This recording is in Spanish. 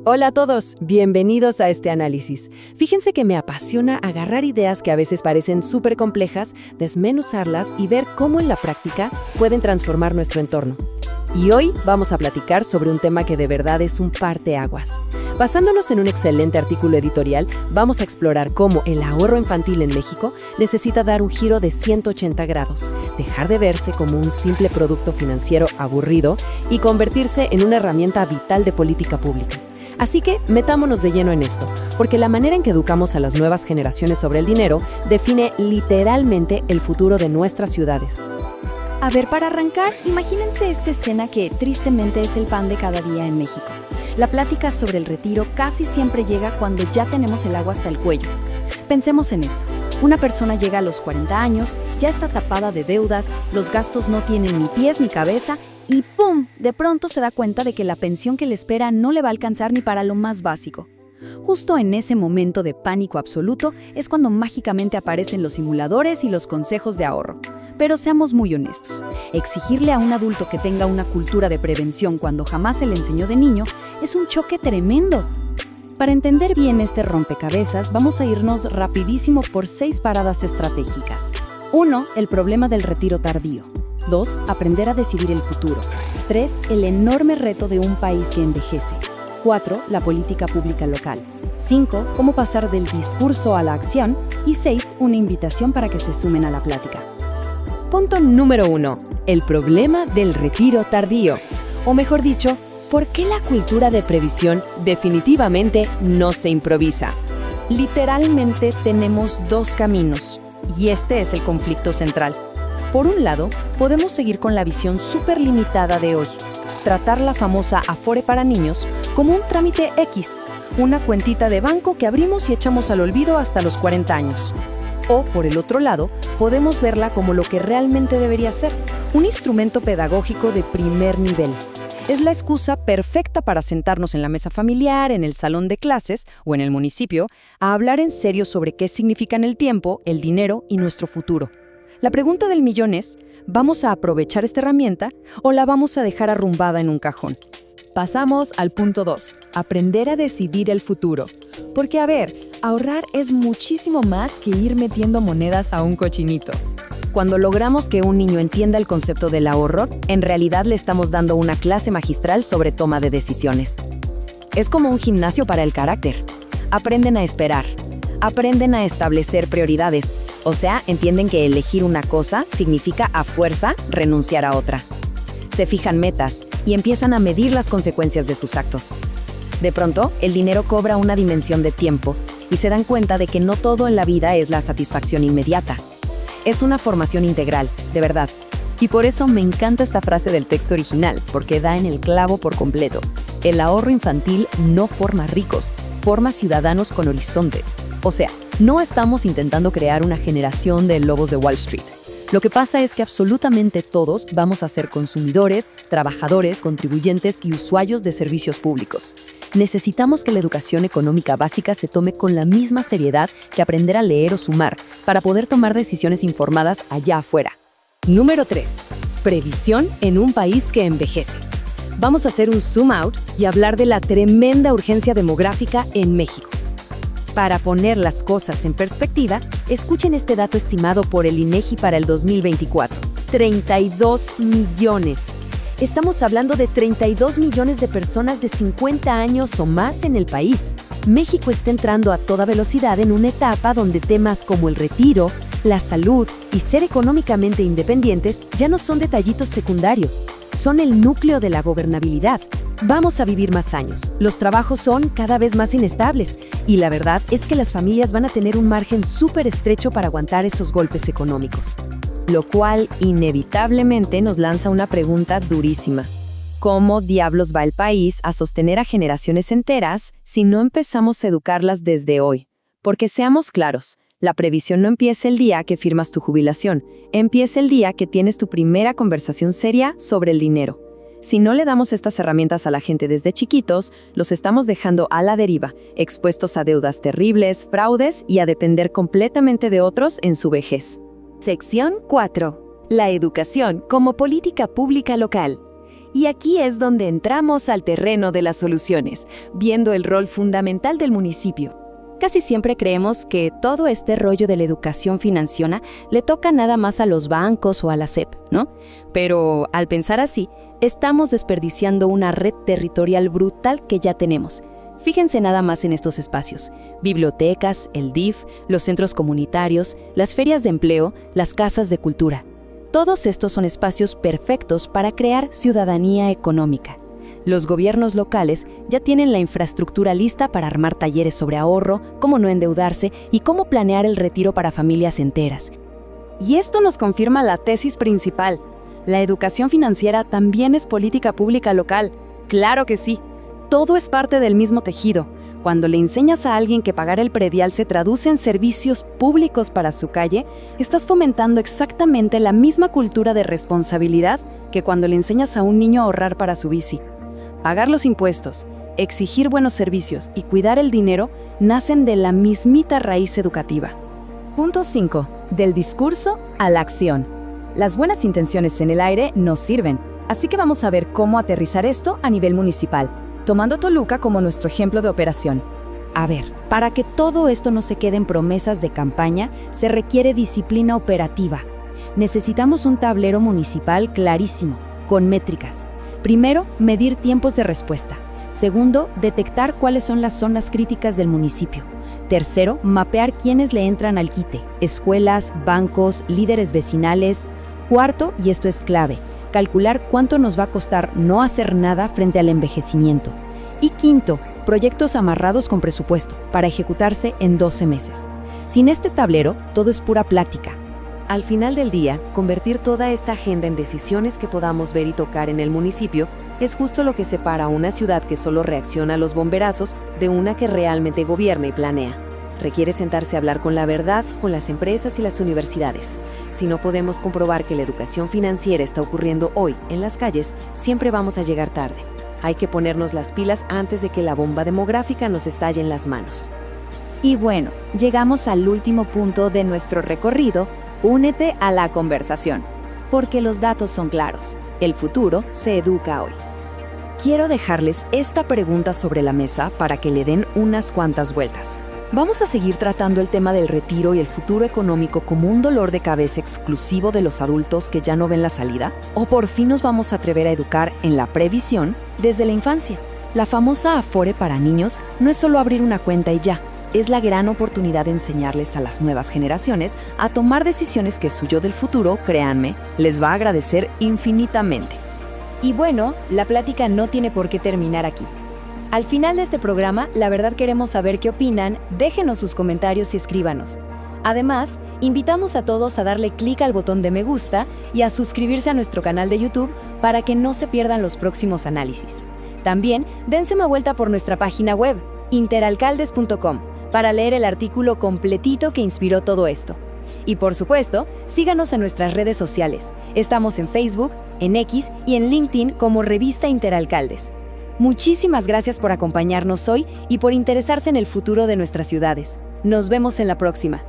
Hola a todos, bienvenidos a este análisis. Fíjense que me apasiona agarrar ideas que a veces parecen súper complejas, desmenuzarlas y ver cómo en la práctica pueden transformar nuestro entorno. Y hoy vamos a platicar sobre un tema que de verdad es un parteaguas. Basándonos en un excelente artículo editorial, vamos a explorar cómo el ahorro infantil en México necesita dar un giro de 180 grados, dejar de verse como un simple producto financiero aburrido y convertirse en una herramienta vital de política pública. Así que metámonos de lleno en esto, porque la manera en que educamos a las nuevas generaciones sobre el dinero define literalmente el futuro de nuestras ciudades. A ver, para arrancar, imagínense esta escena que tristemente es el pan de cada día en México. La plática sobre el retiro casi siempre llega cuando ya tenemos el agua hasta el cuello. Pensemos en esto. Una persona llega a los 40 años, ya está tapada de deudas, los gastos no tienen ni pies ni cabeza y ¡pum! De pronto se da cuenta de que la pensión que le espera no le va a alcanzar ni para lo más básico. Justo en ese momento de pánico absoluto es cuando mágicamente aparecen los simuladores y los consejos de ahorro. Pero seamos muy honestos, exigirle a un adulto que tenga una cultura de prevención cuando jamás se le enseñó de niño es un choque tremendo. Para entender bien este rompecabezas, vamos a irnos rapidísimo por 6 paradas estratégicas. 1. El problema del retiro tardío. 2. Aprender a decidir el futuro. 3. El enorme reto de un país que envejece. 4. La política pública local. 5. Cómo pasar del discurso a la acción. Y 6. Una invitación para que se sumen a la plática. Punto número 1. El problema del retiro tardío. O mejor dicho, ¿por qué la cultura de previsión definitivamente no se improvisa? Literalmente tenemos 2 caminos, y este es el conflicto central. Por un lado, podemos seguir con la visión súper limitada de hoy, tratar la famosa Afore para niños como un trámite X, una cuentita de banco que abrimos y echamos al olvido hasta los 40 años. O, por el otro lado, podemos verla como lo que realmente debería ser, un instrumento pedagógico de primer nivel. Es la excusa perfecta para sentarnos en la mesa familiar, en el salón de clases o en el municipio, a hablar en serio sobre qué significan el tiempo, el dinero y nuestro futuro. La pregunta del millón es, ¿vamos a aprovechar esta herramienta o la vamos a dejar arrumbada en un cajón? Pasamos al punto 2, aprender a decidir el futuro. Porque, a ver, ahorrar es muchísimo más que ir metiendo monedas a un cochinito. Cuando logramos que un niño entienda el concepto del ahorro, en realidad le estamos dando una clase magistral sobre toma de decisiones. Es como un gimnasio para el carácter. Aprenden a esperar, aprenden a establecer prioridades. O sea, entienden que elegir una cosa significa a fuerza renunciar a otra. Se fijan metas y empiezan a medir las consecuencias de sus actos. De pronto, el dinero cobra una dimensión de tiempo y se dan cuenta de que no todo en la vida es la satisfacción inmediata. Es una formación integral, de verdad. Y por eso me encanta esta frase del texto original, porque da en el clavo por completo. El ahorro infantil no forma ricos, forma ciudadanos con horizonte. O sea, no estamos intentando crear una generación de lobos de Wall Street. Lo que pasa es que absolutamente todos vamos a ser consumidores, trabajadores, contribuyentes y usuarios de servicios públicos. Necesitamos que la educación económica básica se tome con la misma seriedad que aprender a leer o sumar para poder tomar decisiones informadas allá afuera. Número 3. Previsión en un país que envejece. Vamos a hacer un zoom out y hablar de la tremenda urgencia demográfica en México. Para poner las cosas en perspectiva, escuchen este dato estimado por el INEGI para el 2024. 32 millones. Estamos hablando de 32 millones de personas de 50 años o más en el país. México está entrando a toda velocidad en una etapa donde temas como el retiro, la salud y ser económicamente independientes ya no son detallitos secundarios, son el núcleo de la gobernabilidad. Vamos a vivir más años, los trabajos son cada vez más inestables y la verdad es que las familias van a tener un margen súper estrecho para aguantar esos golpes económicos. Lo cual inevitablemente nos lanza una pregunta durísima. ¿Cómo diablos va el país a sostener a generaciones enteras si no empezamos a educarlas desde hoy? Porque seamos claros, la previsión no empieza el día que firmas tu jubilación, empieza el día que tienes tu primera conversación seria sobre el dinero. Si no le damos estas herramientas a la gente desde chiquitos, los estamos dejando a la deriva, expuestos a deudas terribles, fraudes y a depender completamente de otros en su vejez. Sección 4. La educación como política pública local. Y aquí es donde entramos al terreno de las soluciones, viendo el rol fundamental del municipio. Casi siempre creemos que todo este rollo de la educación financiera le toca nada más a los bancos o a la SEP, ¿no? Pero al pensar así, estamos desperdiciando una red territorial brutal que ya tenemos. Fíjense nada más en estos espacios: bibliotecas, el DIF, los centros comunitarios, las ferias de empleo, las casas de cultura. Todos estos son espacios perfectos para crear ciudadanía económica. Los gobiernos locales ya tienen la infraestructura lista para armar talleres sobre ahorro, cómo no endeudarse y cómo planear el retiro para familias enteras. Y esto nos confirma la tesis principal: la educación financiera también es política pública local. ¡Claro que sí! Todo es parte del mismo tejido. Cuando le enseñas a alguien que pagar el predial se traduce en servicios públicos para su calle, estás fomentando exactamente la misma cultura de responsabilidad que cuando le enseñas a un niño a ahorrar para su bici. Pagar los impuestos, exigir buenos servicios y cuidar el dinero nacen de la mismita raíz educativa. Punto 5. Del discurso a la acción. Las buenas intenciones en el aire nos sirven, así que vamos a ver cómo aterrizar esto a nivel municipal, tomando Toluca como nuestro ejemplo de operación. A ver, para que todo esto no se quede en promesas de campaña, se requiere disciplina operativa. Necesitamos un tablero municipal clarísimo, con métricas. Primero, medir tiempos de respuesta. Segundo, detectar cuáles son las zonas críticas del municipio. Tercero, mapear quiénes le entran al quite: escuelas, bancos, líderes vecinales. Cuarto, y esto es clave, calcular cuánto nos va a costar no hacer nada frente al envejecimiento. Y quinto, proyectos amarrados con presupuesto para ejecutarse en 12 meses. Sin este tablero, todo es pura plática. Al final del día, convertir toda esta agenda en decisiones que podamos ver y tocar en el municipio es justo lo que separa a una ciudad que solo reacciona a los bomberazos de una que realmente gobierna y planea. Requiere sentarse a hablar con la verdad, con las empresas y las universidades. Si no podemos comprobar que la educación financiera está ocurriendo hoy en las calles, siempre vamos a llegar tarde. Hay que ponernos las pilas antes de que la bomba demográfica nos estalle en las manos. Y bueno, llegamos al último punto de nuestro recorrido. Únete a la conversación, porque los datos son claros. El futuro se educa hoy. Quiero dejarles esta pregunta sobre la mesa para que le den unas cuantas vueltas. ¿Vamos a seguir tratando el tema del retiro y el futuro económico como un dolor de cabeza exclusivo de los adultos que ya no ven la salida? ¿O por fin nos vamos a atrever a educar en la previsión desde la infancia? La famosa Afore para niños no es solo abrir una cuenta y ya. Es la gran oportunidad de enseñarles a las nuevas generaciones a tomar decisiones que su yo del futuro, créanme, les va a agradecer infinitamente. Y bueno, la plática no tiene por qué terminar aquí. Al final de este programa, la verdad queremos saber qué opinan, déjenos sus comentarios y escríbanos. Además, invitamos a todos a darle clic al botón de me gusta y a suscribirse a nuestro canal de YouTube para que no se pierdan los próximos análisis. También, dense una vuelta por nuestra página web, interalcaldes.com, para leer el artículo completito que inspiró todo esto. Y por supuesto, síganos en nuestras redes sociales. Estamos en Facebook, en X y en LinkedIn como Revista Interalcaldes. Muchísimas gracias por acompañarnos hoy y por interesarse en el futuro de nuestras ciudades. Nos vemos en la próxima.